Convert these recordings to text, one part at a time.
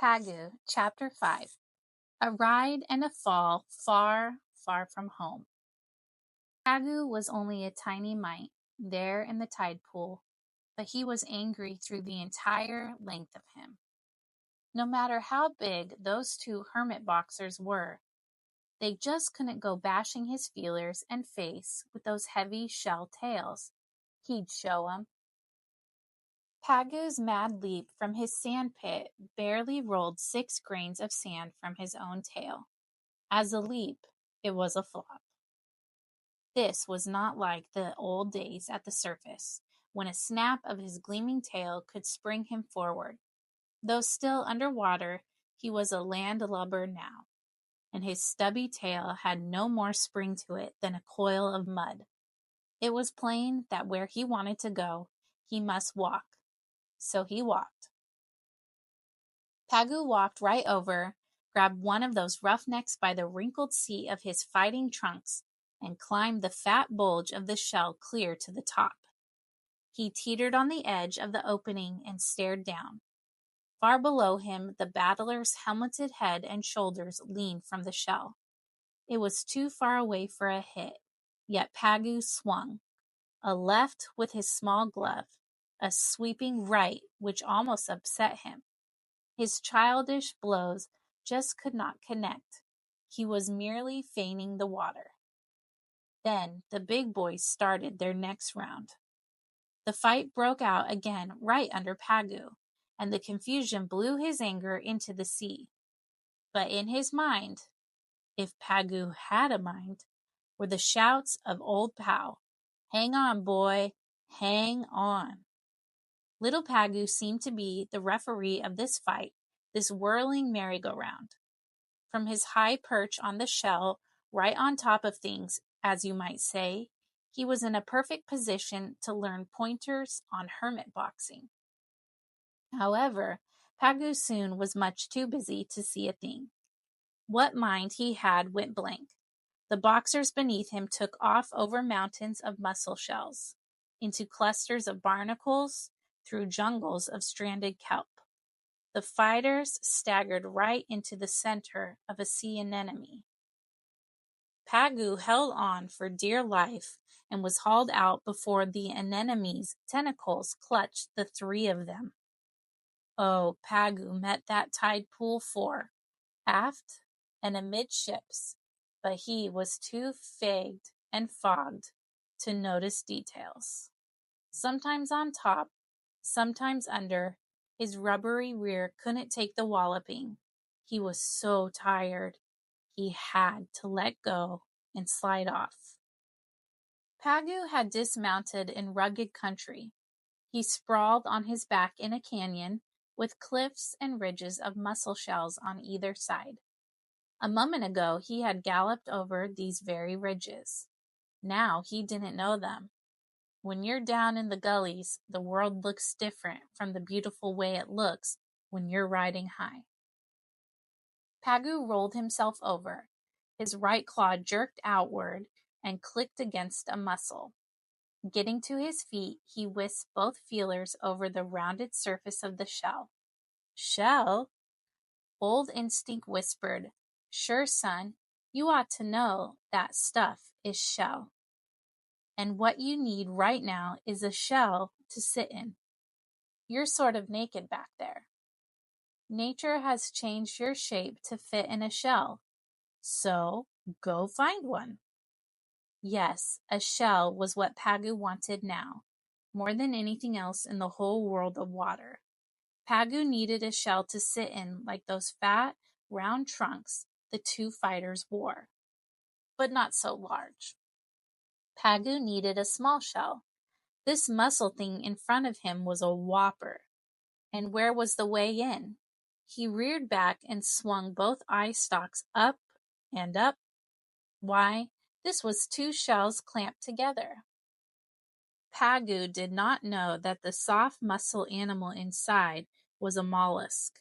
Pagoo, Chapter 5. A Ride and a Fall Far, Far from Home. Pagoo was only a tiny mite, there in the tide pool, but he was angry through the entire length of him. No matter how big those two hermit boxers were, they just couldn't go bashing his feelers and face with those heavy shell tails. He'd show 'em. Pagoo's mad leap from his sand pit barely rolled 6 grains of sand from his own tail. As a leap, it was a flop. This was not like the old days at the surface, when a snap of his gleaming tail could spring him forward. Though still underwater, he was a landlubber now, and his stubby tail had no more spring to it than a coil of mud. It was plain that where he wanted to go, he must walk. So he walked. Pagoo walked right over, grabbed one of those roughnecks by the wrinkled seat of his fighting trunks, and climbed the fat bulge of the shell clear to the top. He teetered on the edge of the opening and stared down. Far below him, the battler's helmeted head and shoulders leaned from the shell. It was too far away for a hit, yet Pagoo swung. A left with his small glove, a sweeping right which almost upset him. His childish blows just could not connect. He was merely feigning the water. Then the big boys started their next round. The fight broke out again right under Pagoo, and the confusion blew his anger into the sea. But in his mind, if Pagoo had a mind, were the shouts of old Pow. "Hang on, boy, hang on." Little Pagoo seemed to be the referee of this fight, this whirling merry-go-round. From his high perch on the shell, right on top of things, as you might say, he was in a perfect position to learn pointers on hermit boxing. However, Pagoo soon was much too busy to see a thing. What mind he had went blank. The boxers beneath him took off over mountains of mussel shells, into clusters of barnacles, through jungles of stranded kelp. The fighters staggered right into the center of a sea anemone. Pagoo held on for dear life and was hauled out before the anemone's tentacles clutched the 3 of them. Oh, Pagoo met that tide pool fore, aft, and amidships, but he was too fagged and fogged to notice details. Sometimes on top, sometimes under, his rubbery rear couldn't take the walloping. He was so tired, he had to let go and slide off. Pagoo had dismounted in rugged country. He sprawled on his back in a canyon, with cliffs and ridges of mussel shells on either side. A moment ago he had galloped over these very ridges. Now he didn't know them. When you're down in the gullies, the world looks different from the beautiful way it looks when you're riding high. Pagoo rolled himself over. His right claw jerked outward and clicked against a mussel. Getting to his feet, he whisked both feelers over the rounded surface of the shell. Shell? Old instinct whispered, "Sure, son, you ought to know that stuff is shell. And what you need right now is a shell to sit in. You're sort of naked back there. Nature has changed your shape to fit in a shell, so go find one." Yes, a shell was what Pagoo wanted now, more than anything else in the whole world of water. Pagoo needed a shell to sit in like those fat, round trunks the 2 fighters wore, but not so large. Pagoo needed a small shell. This mussel thing in front of him was a whopper. And where was the way in? He reared back and swung both eye stalks up and up. Why, this was 2 shells clamped together. Pagoo did not know that the soft mussel animal inside was a mollusk,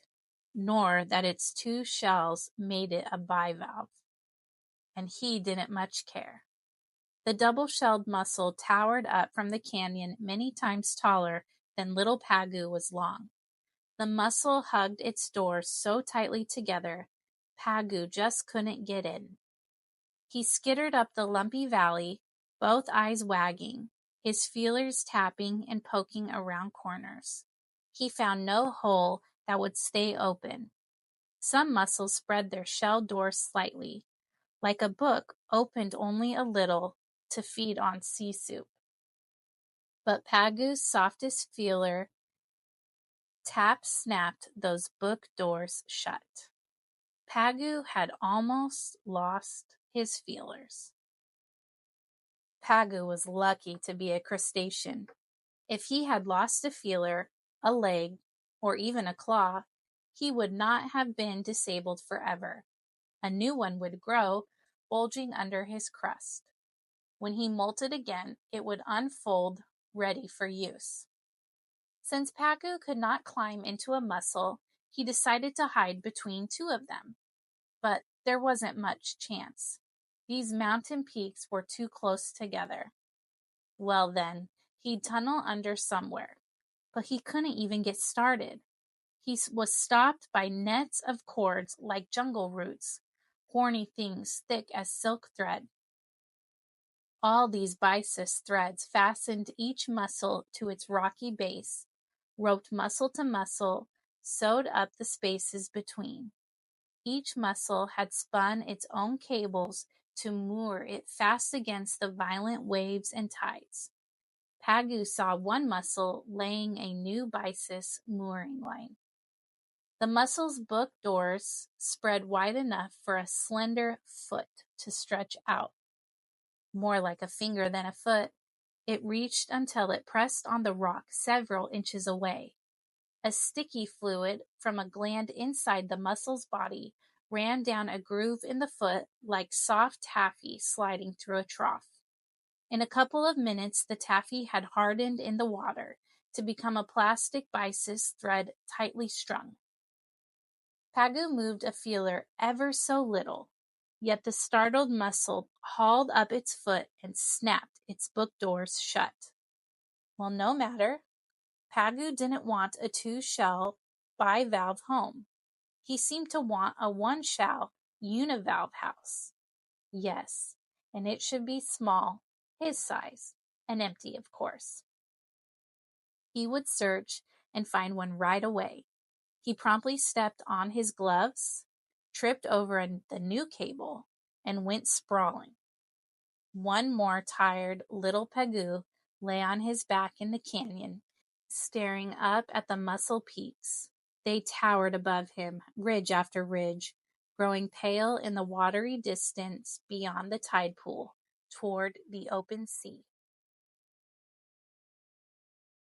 nor that its 2 shells made it a bivalve. And he didn't much care. The double-shelled mussel towered up from the canyon many times taller than little Pagoo was long. The mussel hugged its doors so tightly together, Pagoo just couldn't get in. He skittered up the lumpy valley, both eyes wagging, his feelers tapping and poking around corners. He found no hole that would stay open. Some mussels spread their shell doors slightly, like a book opened only a little to feed on sea soup. But Pagoo's softest feeler tap snapped those book doors shut. Pagoo had almost lost his feelers. Pagoo was lucky to be a crustacean. If he had lost a feeler, a leg, or even a claw, he would not have been disabled forever. A new one would grow, bulging under his crust. When he molted again, it would unfold, ready for use. Since Pagoo could not climb into a mussel, he decided to hide between two of them. But there wasn't much chance. These mountain peaks were too close together. Well then, he'd tunnel under somewhere. But he couldn't even get started. He was stopped by nets of cords like jungle roots, horny things thick as silk thread. All these byssus threads fastened each mussel to its rocky base, roped mussel to mussel, sewed up the spaces between. Each mussel had spun its own cables to moor it fast against the violent waves and tides. Pagoo saw one mussel laying a new byssus mooring line. The mussel's book doors spread wide enough for a slender foot to stretch out. More like a finger than a foot, it reached until it pressed on the rock several inches away. A sticky fluid from a gland inside the mussel's body ran down a groove in the foot like soft taffy sliding through a trough. In a couple of minutes, the taffy had hardened in the water to become a plastic byssus thread tightly strung. Pagoo moved a feeler ever so little, yet the startled mussel hauled up its foot and snapped its book doors shut. Well, no matter. Pagoo didn't want a two-shell bivalve home. He seemed to want a one-shell univalve house. Yes, and it should be small, his size, and empty, of course. He would search and find one right away. He promptly stepped on his gloves, tripped over the new cable, and went sprawling. One more tired little Pagoo lay on his back in the canyon, staring up at the mussel peaks. They towered above him, ridge after ridge, growing pale in the watery distance beyond the tide pool, toward the open sea.